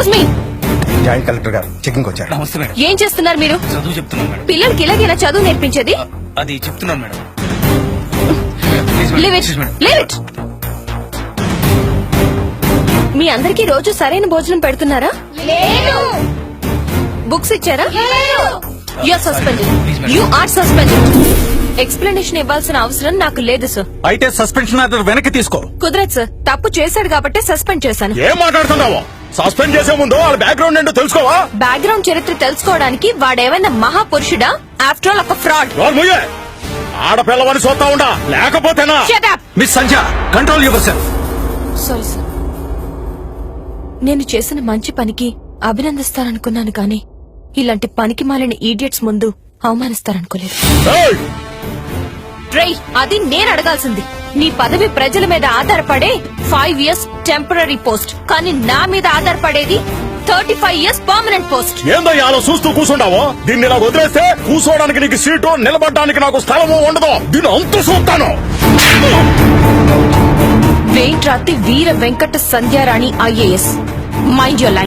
Excuse me. Joint collector గారు checking వచ్చారు. నమస్తే మేడం. ఏం చేస్తున్నారు మీరు? చదువు చెప్తున్నాను మేడం. పిల్లలకి ఇలాగేనా చదువు నేర్పించేది? అది చెప్తున్నాను madam. Leave it. Leave it. మీ అందరికీ రోజు సరైన భోజనం పెడుతున్నారా? లేదు. బుక్స్ ఇచ్చారా? లేదు. You are suspended. You are suspended. Explanation ఇవ్వాల్సిన అవసరం నాకు లేదు సార్. అయితే సస్పెన్షన్ ఆర్డర్ వెనక్కి తీసుకో. కుదరదు సార్. తప్పు చేశాడు కాబట్టి సస్పెండ్ చేశాను. ఏం మాట్లాడుతున్నావో? సస్పెండ్ చేసే ముందు వాళ్ళ బ్యాక్గ్రౌండ్ ఏంటో తెలుసుకోవా? బ్యాక్గ్రౌండ్ చరిత్ర తెలుసుకోవడానికి వాడేమైనా మహాపురుషుడా? ఆఫ్టర్ ఆల్ ఒక ఫ్రాడ్. ఆడపిల్లవని చూస్తా ఉండా, లేకపోతేనా? Shut up. Miss Sandhya, control your self. Sorry sir. నేను చేసిన మంచి పనికి అభినందిస్తారనుకున్నాను కానీ ఇలాంటి పనికి మాలిన ఈడియట్స్ ముందు అవమానిస్తారనుకోలేదు. రేయ్, అది నేను అడగాల్సింది. నీ పదవి ప్రజల మీద ఆధారపడే 5 years టెంపరరీ పోస్ట్, కానీ నా మీద ఆధారపడేది 35 years పర్మనెంట్ పోస్ట్. ఏందయ్యా అలా చూస్తూ కూర్చుంటావో? దీన్ని ఇలా వదిలేస్తే కూర్చోడానికి నీకు సీటు, నిలబడడానికి నాకు స్థలము ఉండదు. దీన్ని అంతు చూస్తాను. వేంట్రాతి Veera Venkata Sandhyarani IAS. Mind your life.